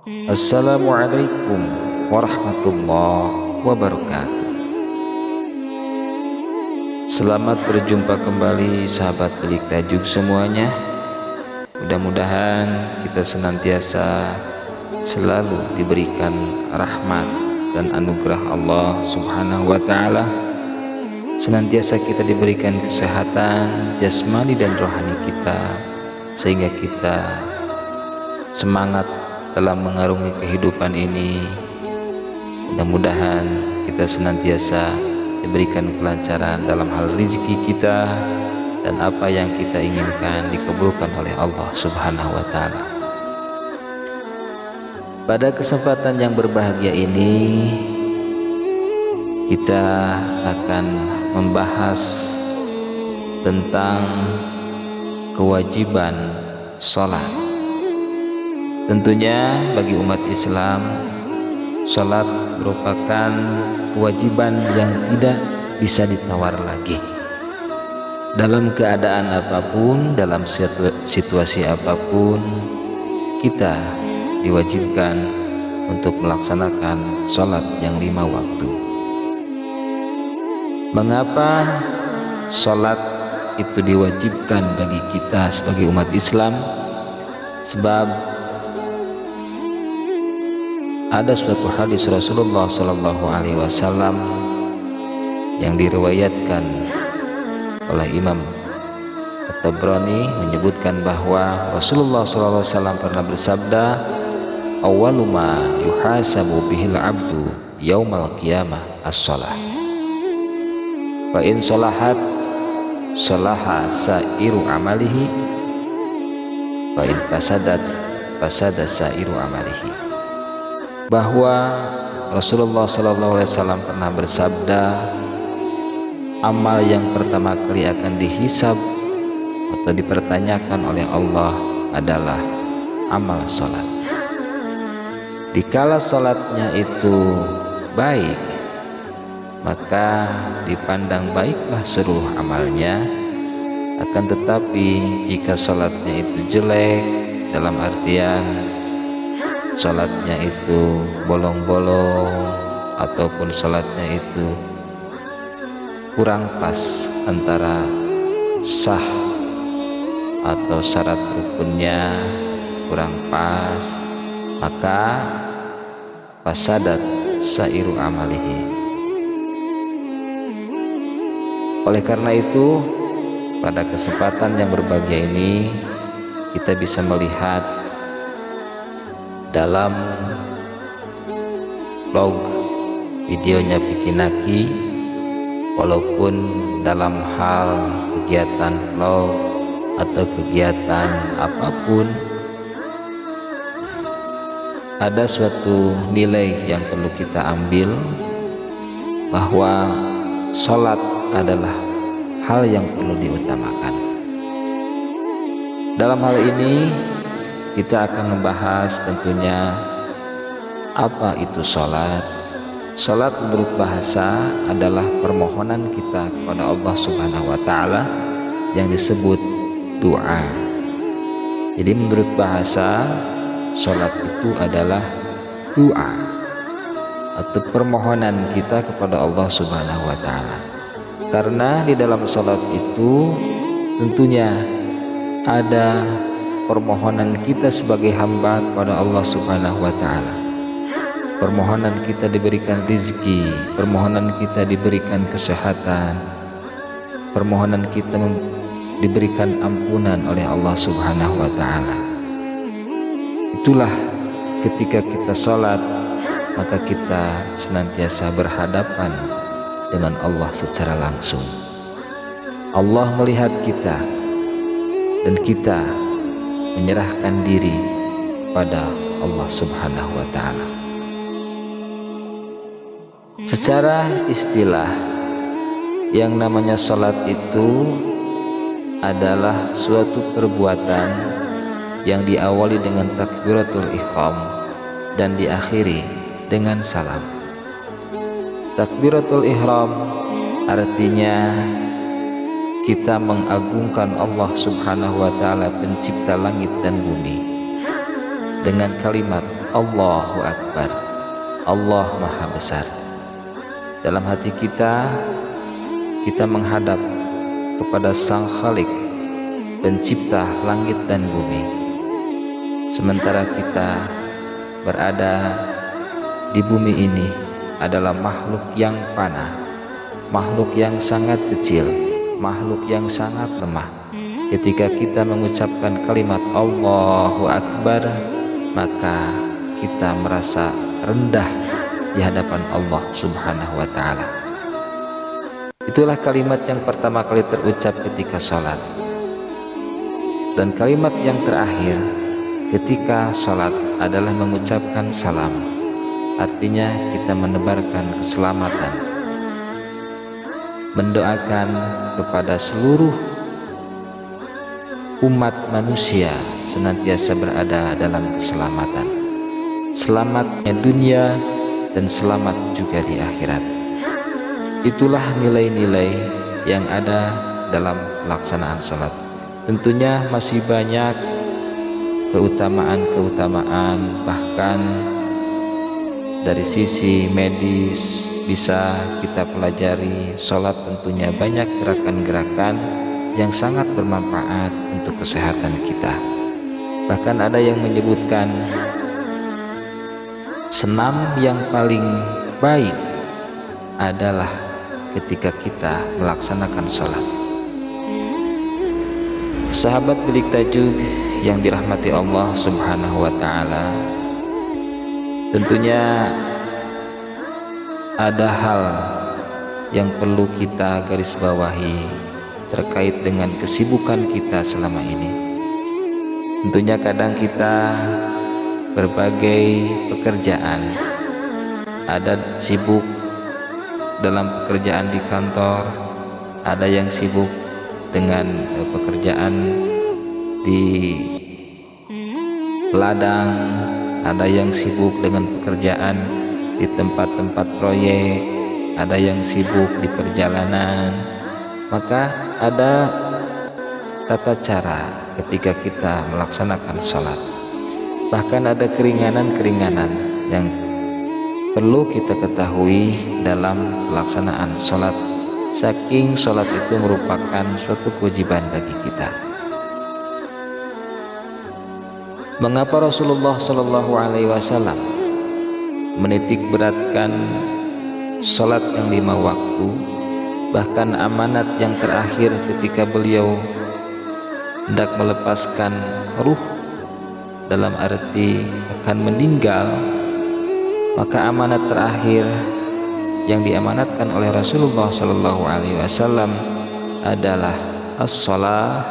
Assalamualaikum warahmatullahi wabarakatuh. Selamat berjumpa kembali sahabat Belik Tajuk semuanya. Mudah-mudahan kita senantiasa selalu diberikan rahmat dan anugerah Allah Subhanahu wa Ta'ala. Senantiasa kita diberikan kesehatan jasmani dan rohani kita, sehingga kita semangat dalam mengarungi kehidupan ini. Mudah-mudahan kita senantiasa diberikan kelancaran dalam hal rezeki kita, dan apa yang kita inginkan dikabulkan oleh Allah Subhanahu wa Ta'ala. Pada kesempatan yang berbahagia ini, kita akan membahas tentang kewajiban sholat. Tentunya bagi umat Islam, sholat merupakan kewajiban yang tidak bisa ditawar lagi. Dalam keadaan apapun, dalam situasi apapun, kita diwajibkan untuk melaksanakan sholat yang 5 waktu. Mengapa sholat itu diwajibkan bagi kita sebagai umat Islam? Sebab ada suatu hadis Rasulullah SAW yang diriwayatkan oleh Imam At-Tabrani, menyebutkan bahwa Rasulullah SAW pernah bersabda, "Awwalu ma yuhasabu bihil abdu yaumal qiyamah as-shalah. Fa in shalahat shalaha sa'iru amalihi, fa in fasadat fasada sa'iru amalihi." Bahwa Rasulullah SAW pernah bersabda, amal yang pertama kali akan dihisab atau dipertanyakan oleh Allah adalah amal sholat. Dikala sholatnya itu baik, maka dipandang baiklah seluruh amalnya. Akan tetapi jika sholatnya itu jelek, dalam artian sholatnya itu bolong-bolong, ataupun sholatnya itu kurang pas antara sah atau syarat rukunnya kurang pas, maka fasadat sa'iru amalihi. Oleh karena itu, pada kesempatan yang berbahagia ini, kita bisa melihat dalam vlog videonya Pikinaki, walaupun dalam hal kegiatan vlog atau kegiatan apapun, ada suatu nilai yang perlu kita ambil, bahwa sholat adalah hal yang perlu diutamakan. Dalam hal ini kita akan membahas tentunya apa itu sholat. Sholat menurut bahasa adalah permohonan kita kepada Allah Subhanahu wa Ta'ala yang disebut doa. Jadi menurut bahasa, sholat itu adalah doa atau permohonan kita kepada Allah Subhanahu wa Ta'ala. Karena di dalam sholat itu tentunya ada permohonan kita sebagai hamba kepada Allah Subhanahu wa Ta'ala. Permohonan kita diberikan rezeki, permohonan kita diberikan kesehatan, permohonan kita diberikan ampunan oleh Allah Subhanahu wa Ta'ala. Itulah ketika kita sholat, maka kita senantiasa berhadapan dengan Allah secara langsung. Allah melihat kita, dan kita menyerahkan diri pada Allah Subhanahu wa Ta'ala. Secara istilah, yang namanya sholat itu adalah suatu perbuatan yang diawali dengan takbiratul ihram dan diakhiri dengan salam. Takbiratul ihram artinya kita mengagungkan Allah Subhanahu wa Ta'ala, pencipta langit dan bumi. dengan kalimat Allahu Akbar, Allah Maha Besar. Dalam hati kita menghadap kepada Sang Khalik, pencipta langit dan bumi. Sementara kita berada di bumi ini adalah makhluk yang panah, makhluk yang sangat kecil, makhluk yang sangat lemah. Ketika kita mengucapkan kalimat Allahu Akbar, maka kita merasa rendah di hadapan Allah Subhanahu wa Ta'ala. Itulah kalimat yang pertama kali terucap ketika sholat, dan kalimat yang terakhir ketika sholat adalah mengucapkan salam. Artinya kita menebarkan keselamatan, mendoakan kepada seluruh umat manusia senantiasa berada dalam keselamatan, selamatnya dunia dan selamat juga di akhirat. Itulah nilai-nilai yang ada dalam pelaksanaan sholat. Tentunya masih banyak keutamaan-keutamaan, bahkan dari sisi medis bisa kita pelajari. Sholat tentunya banyak gerakan-gerakan yang sangat bermanfaat untuk kesehatan kita. Bahkan ada yang menyebutkan senam yang paling baik adalah ketika kita melaksanakan sholat. Sahabat Bilik Tajuk yang dirahmati Allah Subhanahu wa Ta'ala, tentunya ada hal yang perlu kita garis bawahi terkait dengan kesibukan kita selama ini. Tentunya kadang kita berbagai pekerjaan, ada sibuk dalam pekerjaan di kantor, ada yang sibuk dengan pekerjaan di ladang, ada yang sibuk dengan pekerjaan di tempat-tempat proyek, ada yang sibuk di perjalanan. Maka ada tata cara ketika kita melaksanakan sholat. Bahkan ada keringanan-keringanan yang perlu kita ketahui dalam pelaksanaan sholat, saking sholat itu merupakan suatu kewajiban bagi kita. Mengapa Rasulullah Shallallahu Alaihi Wasallam menitik beratkan sholat yang 5 waktu, bahkan amanat yang terakhir ketika beliau hendak melepaskan ruh, dalam arti akan meninggal, maka amanat terakhir yang diamanatkan oleh Rasulullah Shallallahu Alaihi Wasallam adalah as-shalah,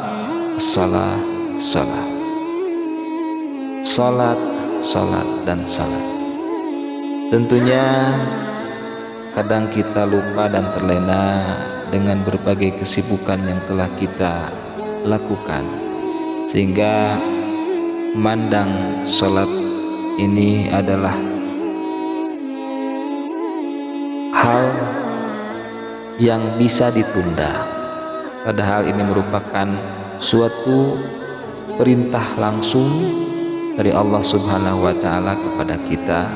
as-shalah, shalah. Salat, salat, dan salat. Tentunya kadang kita lupa dan terlena dengan berbagai kesibukan yang telah kita lakukan, sehingga memandang salat ini adalah hal yang bisa ditunda, padahal ini merupakan suatu perintah langsung dari Allah Subhanahu wa Ta'ala kepada kita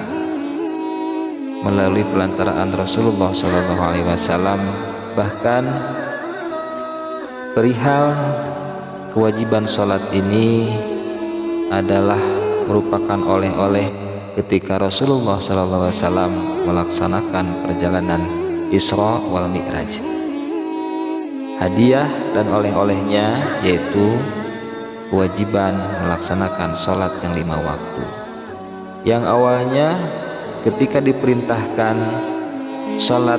melalui pelantaraan Rasulullah Shallallahu Alaihi Wasallam. Bahkan perihal kewajiban sholat ini adalah merupakan oleh-oleh ketika Rasulullah Shallallahu Alaihi Wasallam melaksanakan perjalanan Isra wal Mi'raj. Hadiah dan oleh-olehnya yaitu kewajiban melaksanakan sholat yang 5 waktu. Yang awalnya ketika diperintahkan sholat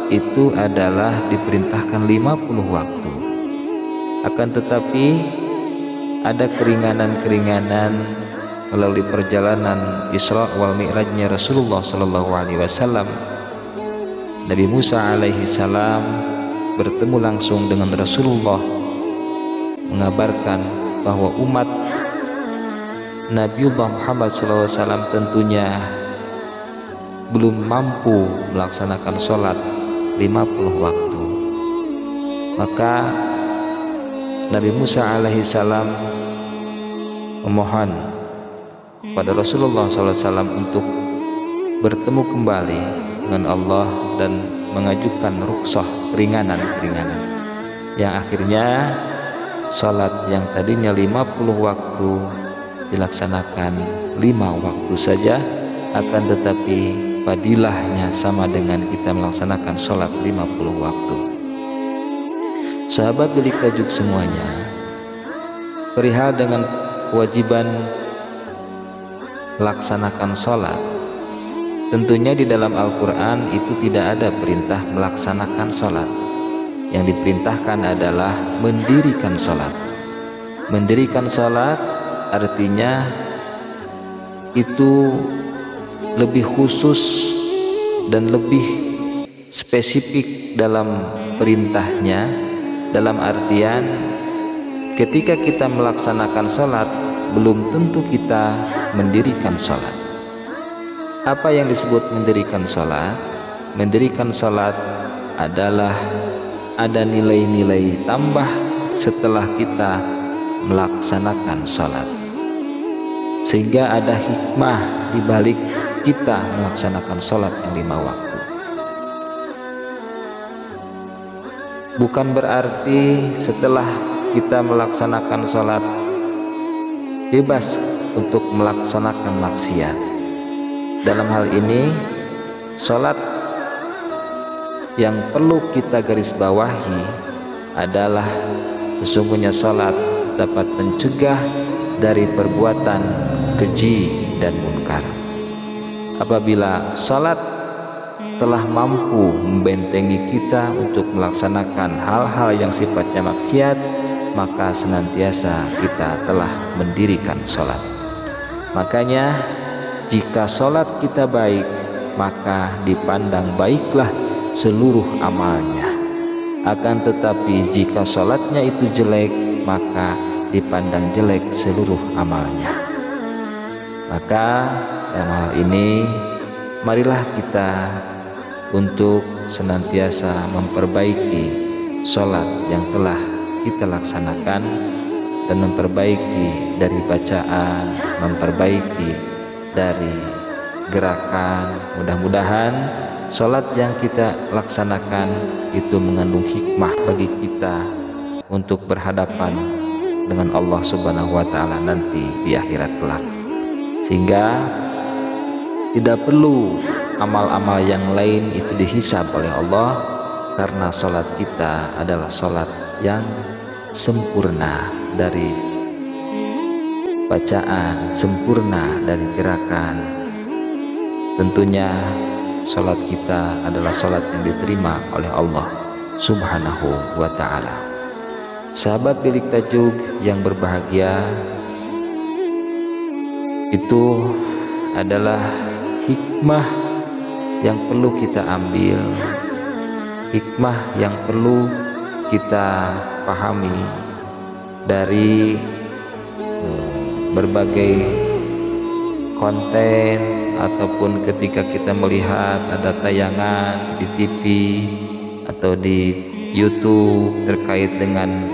itu adalah diperintahkan 50 waktu. Akan tetapi ada keringanan-keringanan melalui perjalanan Isra wal Mi'rajnya Rasulullah Shallallahu Alaihi Wasallam. Nabi Musa alaihi salam bertemu langsung dengan Rasulullah, mengabarkan bahwa umat Nabiullah Muhammad SAW tentunya belum mampu melaksanakan sholat 50 waktu. Maka Nabi Musa alaihi salam memohon kepada Rasulullah SAW untuk bertemu kembali dengan Allah dan mengajukan rukhsah keringanan-keringanan, yang akhirnya salat yang tadinya 50 waktu dilaksanakan 5 waktu saja, akan tetapi fadilahnya sama dengan kita melaksanakan salat 50 waktu. Sahabat bilik tajuk semuanya, perihal dengan kewajiban laksanakan salat, tentunya di dalam Al-Quran itu tidak ada perintah melaksanakan salat. Yang diperintahkan adalah mendirikan salat. Mendirikan salat artinya itu lebih khusus dan lebih spesifik dalam perintahnya, dalam artian ketika kita melaksanakan salat belum tentu kita mendirikan salat. Apa yang disebut mendirikan salat? Mendirikan salat adalah ada nilai-nilai tambah setelah kita melaksanakan salat, sehingga ada hikmah di balik kita melaksanakan salat yang 5 waktu. Bukan berarti setelah kita melaksanakan salat bebas untuk melaksanakan maksiat. Dalam hal ini, salat yang perlu kita garis bawahi adalah sesungguhnya salat dapat mencegah dari perbuatan keji dan munkar. Apabila salat telah mampu membentengi kita untuk melaksanakan hal-hal yang sifatnya maksiat, maka senantiasa kita telah mendirikan salat. Makanya jika salat kita baik, maka dipandang baiklah seluruh amalnya. Akan tetapi jika salatnya itu jelek, maka dipandang jelek seluruh amalnya. Maka dalam hal ini marilah kita untuk senantiasa memperbaiki salat yang telah kita laksanakan dan memperbaiki dari bacaan, memperbaiki dari gerakan. Mudah-mudahan salat yang kita laksanakan itu mengandung hikmah bagi kita untuk berhadapan dengan Allah Subhanahu wa taala nanti di akhirat kelak, sehingga tidak perlu amal-amal yang lain itu dihisab oleh Allah, karena salat kita adalah salat yang sempurna dari bacaan, sempurna dari gerakan. Tentunya salat kita adalah salat yang diterima oleh Allah Subhanahu wa ta'ala. Sahabat bilik tajuk yang berbahagia, itu adalah hikmah yang perlu kita ambil, hikmah yang perlu kita pahami dari berbagai konten, ataupun ketika kita melihat ada tayangan di TV atau di YouTube terkait dengan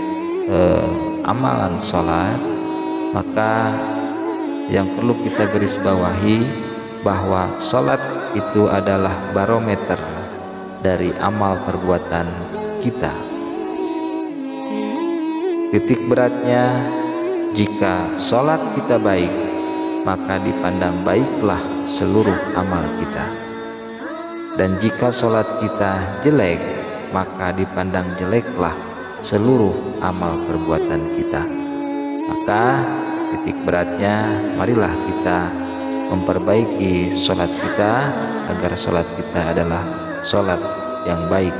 amalan sholat, maka yang perlu kita garis bawahi bahwa sholat itu adalah barometer dari amal perbuatan kita. Titik beratnya, jika sholat kita baik, maka dipandang baiklah seluruh amal kita. Dan jika sholat kita jelek, maka dipandang jeleklah seluruh amal perbuatan kita. Maka titik beratnya, marilah kita memperbaiki sholat kita agar sholat kita adalah sholat yang baik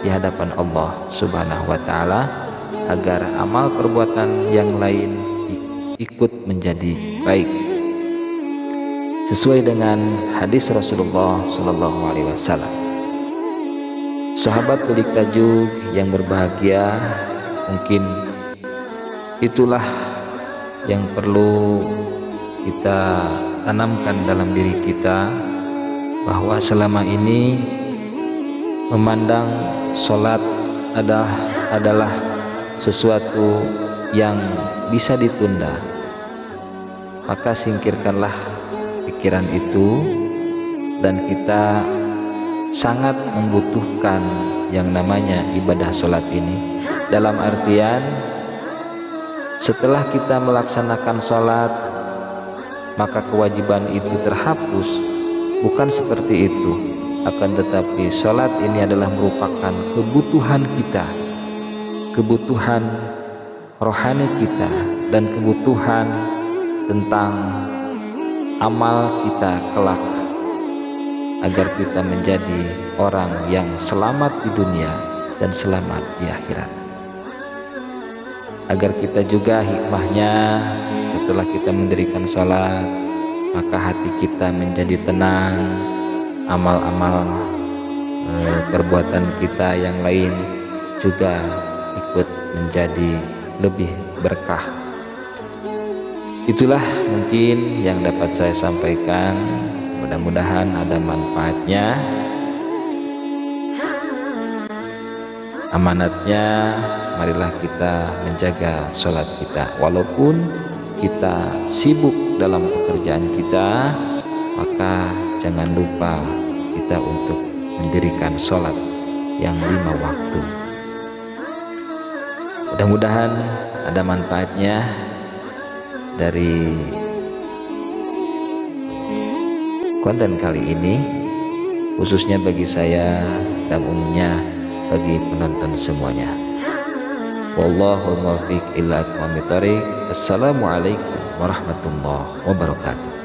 di hadapan Allah Subhanahu wa ta'ala, agar amal perbuatan yang lain ikut menjadi baik sesuai dengan hadis Rasulullah Sallallahu Alaihi Wasallam. Sahabat bilik tajuk yang berbahagia, mungkin itulah yang perlu kita tanamkan dalam diri kita, bahwa selama ini memandang sholat adalah sesuatu yang bisa ditunda, maka singkirkanlah pikiran itu, dan kita sangat membutuhkan yang namanya ibadah sholat ini. Dalam artian, setelah kita melaksanakan sholat maka kewajiban itu terhapus, bukan seperti itu. Akan tetapi sholat ini adalah merupakan kebutuhan kita, kebutuhan rohani kita, dan kebutuhan tentang amal kita kelak, agar kita menjadi orang yang selamat di dunia dan selamat di akhirat. Agar kita juga hikmahnya, setelah kita mendirikan sholat, maka hati kita menjadi tenang, amal-amal perbuatan kita yang lain juga ikut menjadi lebih berkah. Itulah mungkin yang dapat saya sampaikan, mudah-mudahan ada manfaatnya. Amanatnya, marilah kita menjaga sholat kita. Walaupun kita sibuk dalam pekerjaan kita, maka jangan lupa kita untuk mendirikan sholat yang 5 waktu. Mudah-mudahan ada manfaatnya dari konten kali ini, khususnya bagi saya dan umumnya bagi penonton semuanya. Wallahu muwaffiq ila aqwamit thoriq. Assalamualaikum warahmatullahi wabarakatuh.